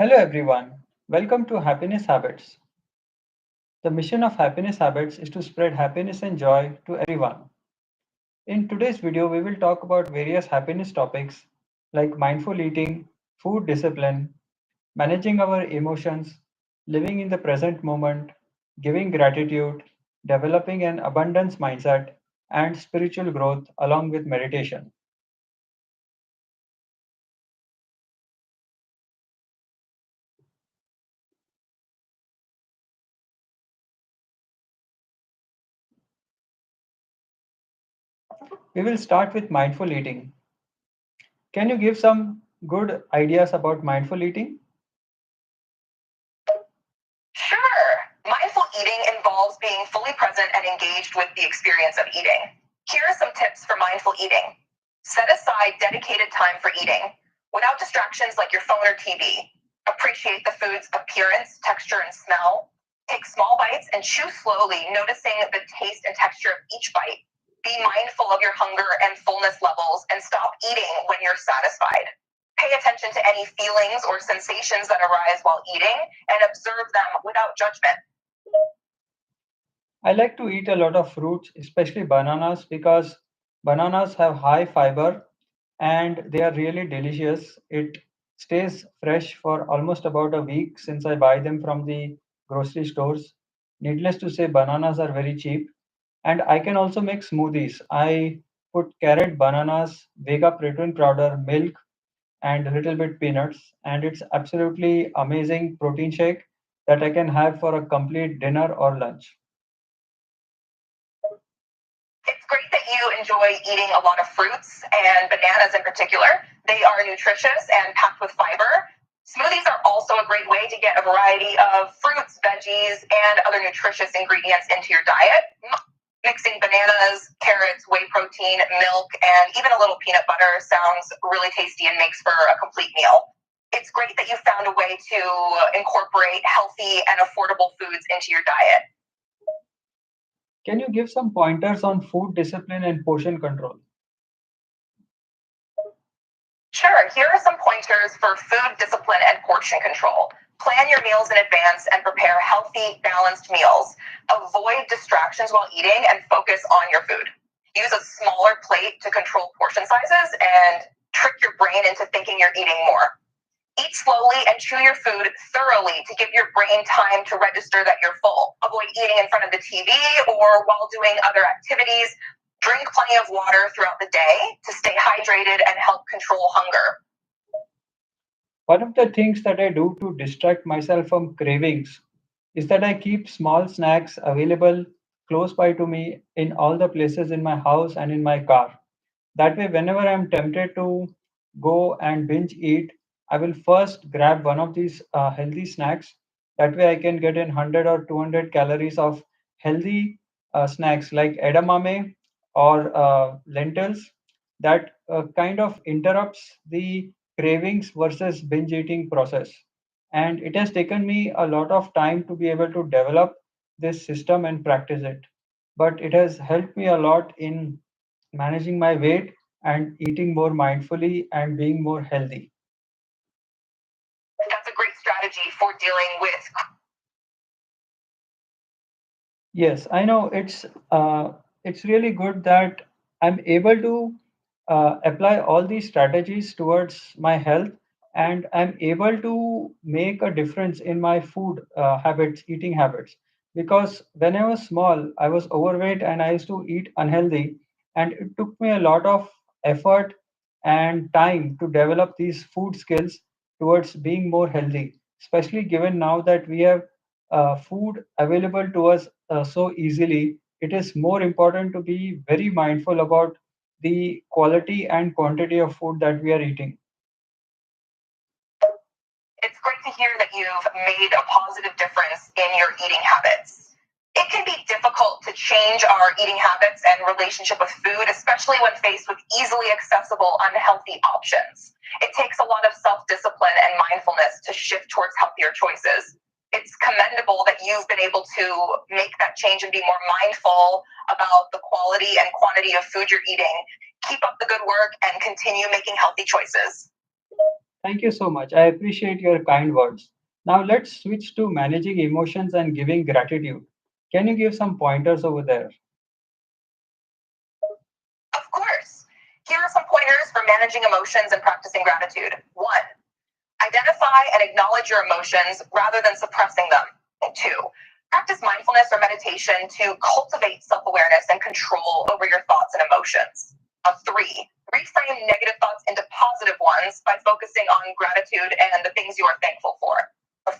Hello everyone, welcome to Happiness Habits. The mission of Happiness Habits is to spread happiness and joy to everyone. In today's video, we will talk about various happiness topics like mindful eating, food discipline, managing our emotions, living in the present moment, giving gratitude, developing an abundance mindset, and spiritual growth along with meditation. We will start with mindful eating. Can you give some good ideas about mindful eating? Sure. Mindful eating involves being fully present and engaged with the experience of eating. Here are some tips for mindful eating. Set aside dedicated time for eating without distractions like your phone or TV. Appreciate the food's appearance, texture, and smell. Take small bites and chew slowly, noticing the taste and texture of each bite. Be mindful of your hunger and fullness levels and stop eating when you're satisfied. Pay attention to any feelings or sensations that arise while eating and observe them without judgment. I like to eat a lot of fruits, especially bananas, because bananas have high fiber and they are really delicious. It stays fresh for almost about a week since I buy them from the grocery stores. Needless to say, bananas are very cheap. And I can also make smoothies. I put carrot, bananas, vega protein powder, milk, and a little bit peanuts. And it's absolutely amazing protein shake that I can have for a complete dinner or lunch. It's great that you enjoy eating a lot of fruits and bananas in particular. They are nutritious and packed with fiber. Smoothies are also a great way to get a variety of fruits, veggies, and other nutritious ingredients into your diet. Mixing bananas, carrots, whey protein, milk, and even a little peanut butter sounds really tasty and makes for a complete meal. It's great that you found a way to incorporate healthy and affordable foods into your diet. Can you give some pointers on food discipline and portion control? Sure, here are some pointers for food discipline and portion control. Plan your meals in advance and prepare healthy, balanced meals. Avoid distractions while eating and focus on your food. Use a smaller plate to control portion sizes and trick your brain into thinking you're eating more. Eat slowly and chew your food thoroughly to give your brain time to register that you're full. Avoid eating in front of the TV or while doing other activities. Drink plenty of water throughout the day to stay hydrated and help control hunger. One of the things that I do to distract myself from cravings is that I keep small snacks available close by to me in all the places in my house and in my car. That way, whenever I'm tempted to go and binge eat, I will first grab one of these healthy snacks. That way, I can get in 100 or 200 calories of healthy snacks like edamame or lentils that kind of interrupts the cravings versus binge eating process. And it has taken me a lot of time to be able to develop this system and practice it. But it has helped me a lot in managing my weight and eating more mindfully and being more healthy. That's a great strategy for dealing with. Yes, I know it's really good that I'm able to apply all these strategies towards my health, and I'm able to make a difference in my food habits, eating habits. Because when I was small, I was overweight and I used to eat unhealthy, and it took me a lot of effort and time to develop these food skills towards being more healthy, especially given now that we have food available to us so easily. It is more important to be very mindful about the quality and quantity of food that we are eating. It's great to hear that you've made a positive difference in your eating habits. It can be difficult to change our eating habits and relationship with food, especially when faced with easily accessible, unhealthy options. It takes a lot of self discipline and mindfulness to shift towards healthier choices. It's commendable that you've been able to make that change and be more mindful about the quality and quantity of food you're eating. Keep up the good work and continue making healthy choices. Thank you so much. I appreciate your kind words. Now let's switch to managing emotions and giving gratitude. Can you give some pointers over there? Of course. Here are some pointers for managing emotions and practicing gratitude. One, identify and acknowledge your emotions rather than suppressing them. Two, practice mindfulness or meditation to cultivate self awareness and control over your thoughts and emotions. Three, reframe negative thoughts into positive ones by focusing on gratitude and the things you are thankful for.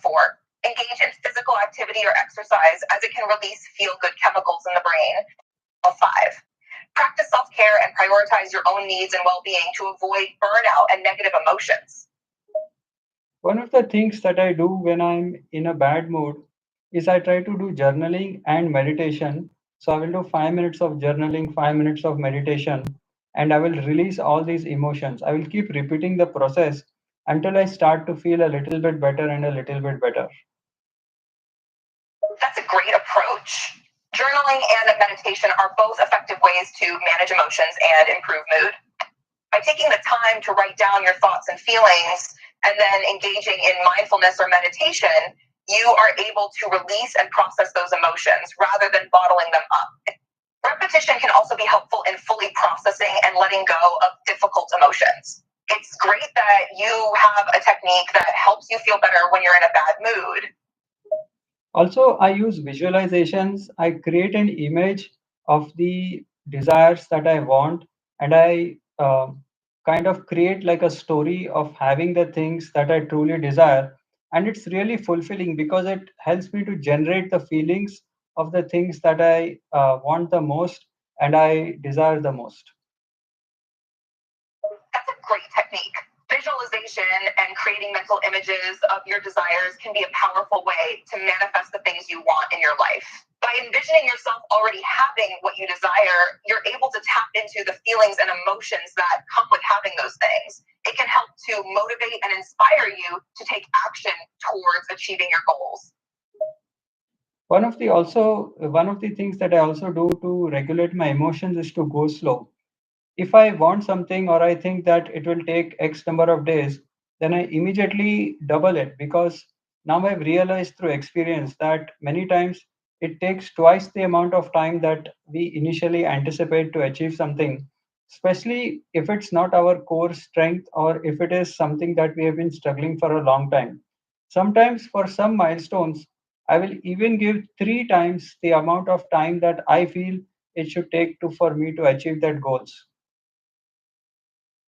Four, engage in physical activity or exercise as it can release feel good chemicals in the brain. Five, practice self care and prioritize your own needs and well being to avoid burnout and negative emotions. One of the things that I do when I'm in a bad mood is I try to do journaling and meditation. So I will do 5 minutes of journaling, 5 minutes of meditation, and I will release all these emotions. I will keep repeating the process until I start to feel a little bit better and a little bit better. That's a great approach. Journaling and meditation are both effective ways to manage emotions and improve mood. By taking the time to write down your thoughts and feelings and then engaging in mindfulness or meditation, you are able to release and process those emotions rather than bottling them up. Repetition can also be helpful in fully processing and letting go of difficult emotions. It's great that you have a technique that helps you feel better when you're in a bad mood. Also, I use visualizations. I create an image of the desires that I want, and I kind of create like a story of having the things that I truly desire. And it's really fulfilling because it helps me to generate the feelings of the things that I want the most and I desire the most. That's a great technique. Visualization and creating mental images of your desires can be a powerful way to manifest the things you want in your life. By envisioning yourself already having what you desire, you're able to tap into the feelings and emotions that come with having those things. It can help to motivate and inspire you to take action towards achieving your goals. One of the things that I also do to regulate my emotions is to go slow. If I want something or I think that it will take X number of days, then I immediately double it because now I've realized through experience that many times it takes twice the amount of time that we initially anticipate to achieve something, especially if it's not our core strength or if it is something that we have been struggling for a long time. Sometimes for some milestones, I will even give 3 times the amount of time that I feel it should take to for me to achieve that goals.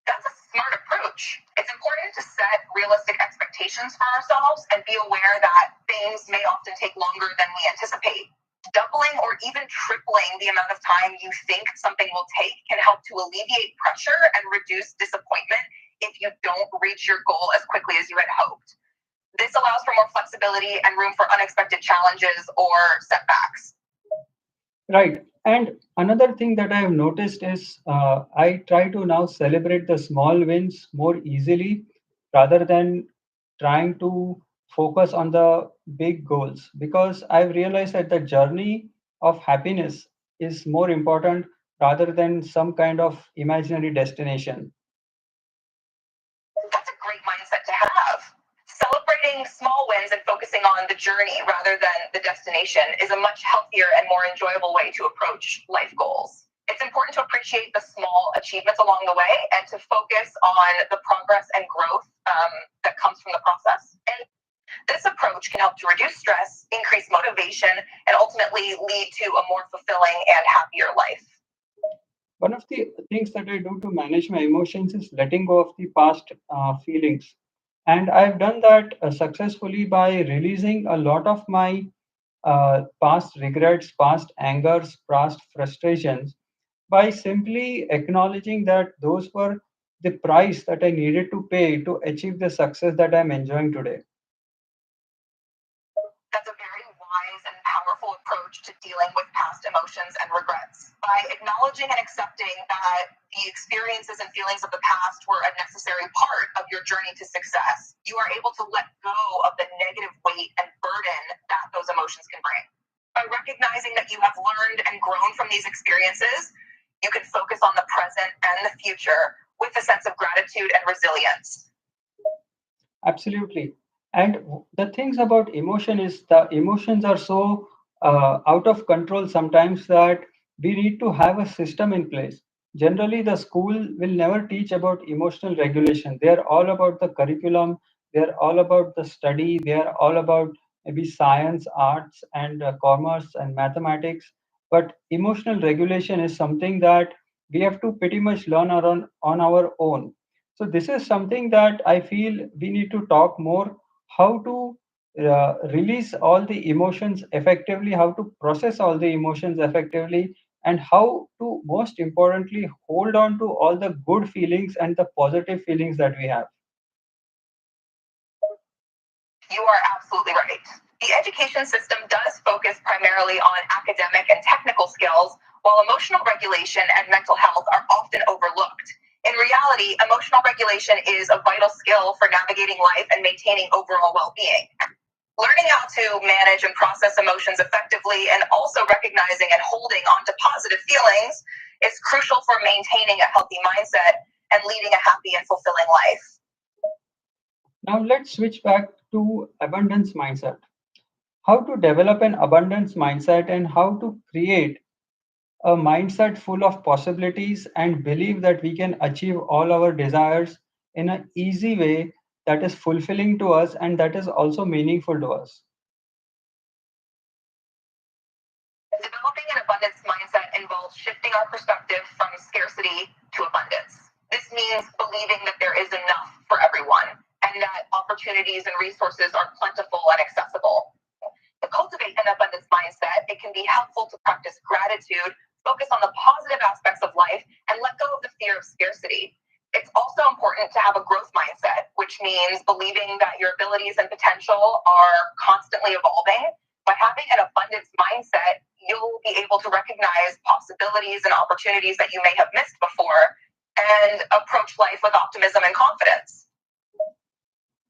That's a smart approach. It's important to set realistic expectations for ourselves and be aware that things may often take longer than we anticipate. Doubling or even tripling the amount of time you think something will take can help to alleviate pressure and reduce disappointment if you don't reach your goal as quickly as you had hoped. This allows for more flexibility and room for unexpected challenges or setbacks. Right. And another thing that I have noticed is I try to now celebrate the small wins more easily rather than trying to focus on the big goals because I've realized that the journey of happiness is more important rather than some kind of imaginary destination. That's a great mindset to have. Celebrating small wins and focusing on the journey rather than the destination is a much healthier and more enjoyable way to approach life goals. It's important to appreciate the small achievements along the way and to focus on the progress and growth that comes from the process. And this approach can help to reduce stress, increase motivation, and ultimately lead to a more fulfilling and happier life. One of the things that I do to manage my emotions is letting go of the past feelings. And I've done that successfully by releasing a lot of my past regrets, past angers, past frustrations by simply acknowledging that those were the price that I needed to pay to achieve the success that I'm enjoying today. That's a very wise and powerful approach to dealing with past emotions and regrets. By acknowledging and accepting that the experiences and feelings of the past were a necessary part of your journey to success, you are able to let go of the negative weight and burden that those emotions can bring. By recognizing that you have learned and grown from these experiences, you can focus on the present and the future with a sense of gratitude and resilience. Absolutely. And the things about emotion is the emotions are so out of control sometimes that we need to have a system in place. Generally, the school will never teach about emotional regulation. They are all about the curriculum, they are all about the study, they are all about maybe science, arts, and commerce and mathematics. But emotional regulation is something that we have to pretty much learn on our own. So this is something that I feel we need to talk more how to release all the emotions effectively, how to process all the emotions effectively, and how to most importantly hold on to all the good feelings and the positive feelings that we have. You are absolutely right. The education system does focus primarily on academic and technical skills, while emotional regulation and mental health are often overlooked. In reality, emotional regulation is a vital skill for navigating life and maintaining overall well being. Learning how to manage and process emotions effectively and also recognizing and holding on to positive feelings is crucial for maintaining a healthy mindset and leading a happy and fulfilling life. Now let's switch back to abundance mindset. How to develop an abundance mindset and how to create a mindset full of possibilities and believe that we can achieve all our desires in an easy way that is fulfilling to us and that is also meaningful to us. Developing an abundance mindset involves shifting our perspective from scarcity to abundance. This means believing that there is enough for everyone and that opportunities and resources are plentiful and accessible. To cultivate an abundance mindset, it can be helpful to practice gratitude, focus on the positive aspects of life, and let go of the fear of scarcity. It's also important to have a growth mindset, which means believing that your abilities and potential are constantly evolving. By having an abundance mindset, you'll be able to recognize possibilities and opportunities that you may have missed before and approach life with optimism and confidence.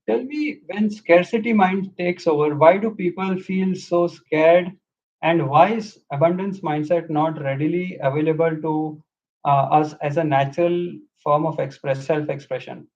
Tell me, when scarcity mind takes over, why do people feel so scared? And why is abundance mindset not readily available to us as a natural form of self expression?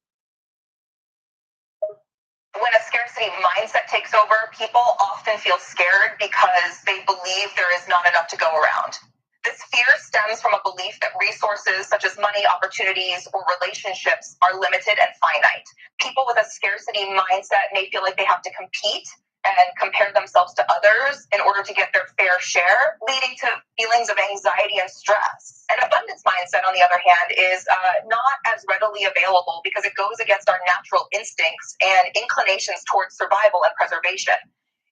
When a scarcity mindset takes over, people often feel scared because they believe there is not enough to go around. This fear stems from a belief that resources such as money, opportunities, or relationships are limited and finite. People with a scarcity mindset may feel like they have to compete and compare themselves to others in order to get their fair share, leading to feelings of anxiety and stress. An abundance mindset, on the other hand, is not as readily available because it goes against our natural instincts and inclinations towards survival and preservation.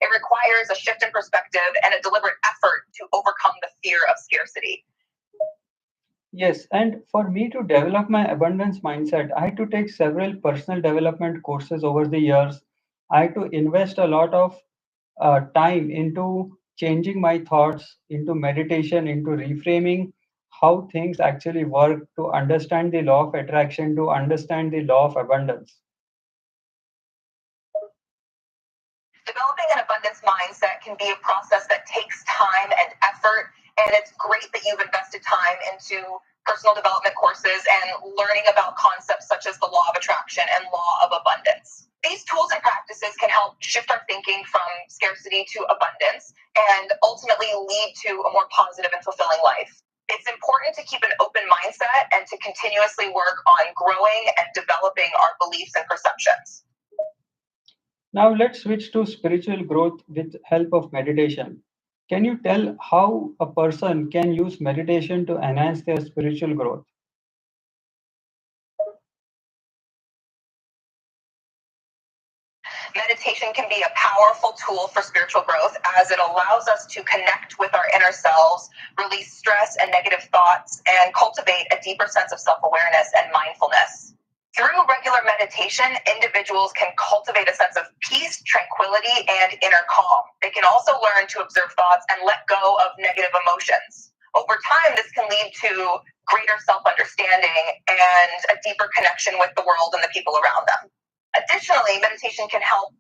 It requires a shift in perspective and a deliberate effort to overcome the fear of scarcity. Yes, and for me to develop my abundance mindset, I had to take several personal development courses over the years. I had to invest a lot of time into changing my thoughts, into meditation, into reframing how things actually work, to understand the law of attraction, to understand the law of abundance. Developing an abundance mindset can be a process that takes time and effort, and it's great that you've invested time into personal development courses and learning about concepts such as the law of attraction and law of abundance. These tools and practices can help shift our thinking from scarcity to abundance and ultimately lead to a more positive and fulfilling life. It's important to keep an open mindset and to continuously work on growing and developing our beliefs and perceptions. Now let's switch to spiritual growth with help of meditation. Can you tell how a person can use meditation to enhance their spiritual growth? Meditation can be a powerful tool for spiritual growth as it allows us to connect with our inner selves, release stress and negative thoughts, and cultivate a deeper sense of self awareness and mindfulness. Through regular meditation, individuals can cultivate a sense of peace, tranquility, and inner calm. They can also learn to observe thoughts and let go of negative emotions. Over time, this can lead to greater self understanding and a deeper connection with the world and the people around them. Additionally, meditation can help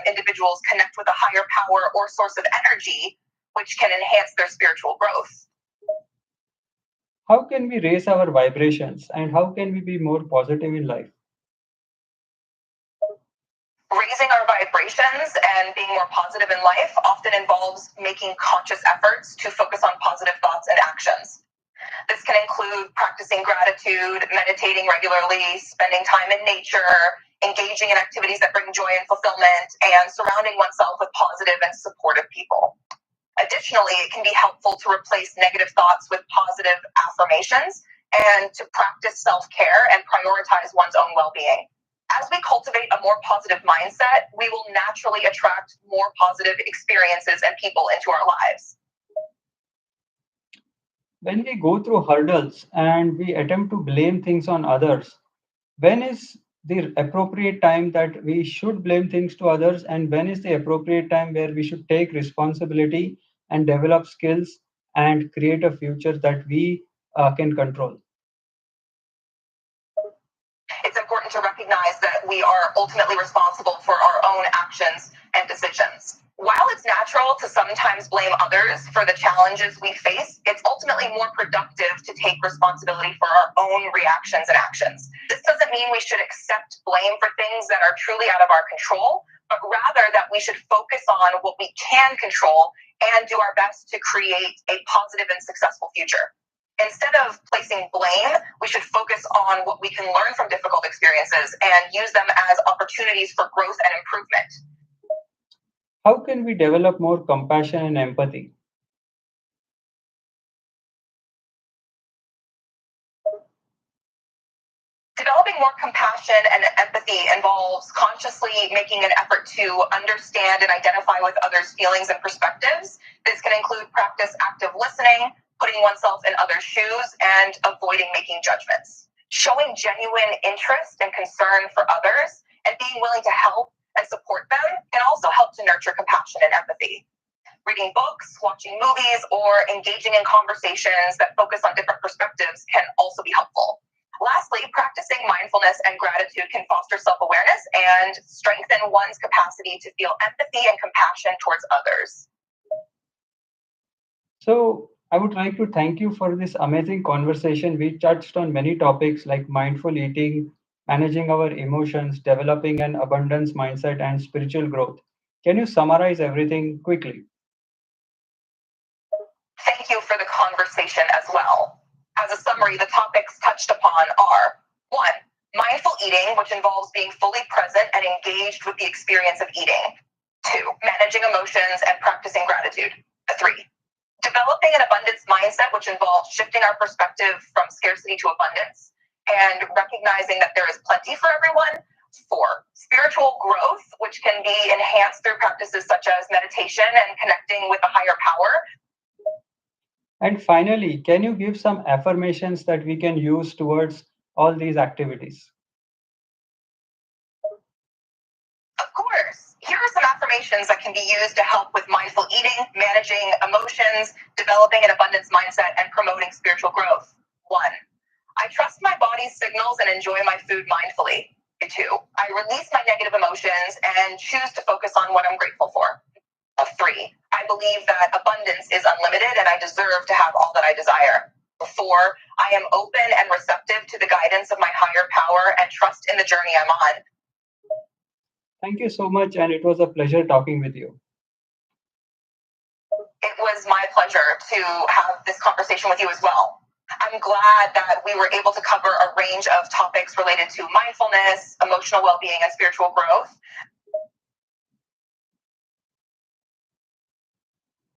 individuals connect with a higher power or source of energy, which can enhance their spiritual growth. How can we raise our vibrations and how can we be more positive in life? Raising our vibrations and being more positive in life often involves making conscious efforts to focus on positive thoughts and actions. This can include practicing gratitude, meditating regularly, spending time in nature, engaging in activities that bring joy and fulfillment, and surrounding oneself with positive and supportive people. Additionally, it can be helpful to replace negative thoughts with positive affirmations and to practice self-care and prioritize one's own well-being. As we cultivate a more positive mindset, we will naturally attract more positive experiences and people into our lives. When we go through hurdles and we attempt to blame things on others, when is the appropriate time that we should blame things to others, and when is the appropriate time where we should take responsibility and develop skills and create a future that we can control? It's important to recognize that we are ultimately responsible for our own actions and decisions. While it's natural to sometimes blame others for the challenges we face, it's ultimately more productive to take responsibility for our own reactions and actions. This doesn't mean we should accept blame for things that are truly out of our control, but rather that we should focus on what we can control and do our best to create a positive and successful future. Instead of placing blame, we should focus on what we can learn from difficult experiences and use them as opportunities for growth and improvement. How can we develop more compassion and empathy? Developing more compassion and empathy involves consciously making an effort to understand and identify with others' feelings and perspectives. This can include practice active listening, putting oneself in others' shoes, and avoiding making judgments. Showing genuine interest and concern for others and being willing to help and support them can also help to nurture compassion and empathy. Reading books, watching movies, or engaging in conversations that focus on different perspectives can also be helpful. Lastly, practicing mindfulness and gratitude can foster self-awareness and strengthen one's capacity to feel empathy and compassion towards others. So, I would like to thank you for this amazing conversation. We touched on many topics like mindful eating, managing our emotions, developing an abundance mindset, and spiritual growth. Can you summarize everything quickly? Thank you for the conversation as well. As a summary, the topics touched upon are 1. Mindful eating, which involves being fully present and engaged with the experience of eating. 2. Managing emotions and practicing gratitude. 3. Developing an abundance mindset, which involves shifting our perspective from scarcity to abundance and recognizing that there is plenty for everyone. 4. Spiritual growth, which can be enhanced through practices such as meditation and connecting with a higher power. And finally, can you give some affirmations that we can use towards all these activities? Of course. Here are some affirmations that can be used to help with mindful eating, managing emotions, developing an abundance mindset, and promoting spiritual growth. 1. I trust my body's signals and enjoy my food mindfully. 2. I release my negative emotions and choose to focus on what I'm grateful for. 3. I believe that abundance is unlimited and I deserve to have all that I desire. 4. I am open and receptive to the guidance of my higher power and trust in the journey I'm on. Thank you so much, and it was a pleasure talking with you. It was my pleasure to have this conversation with you as well. I'm glad that we were able to cover a range of topics related to mindfulness, emotional well-being, and spiritual growth.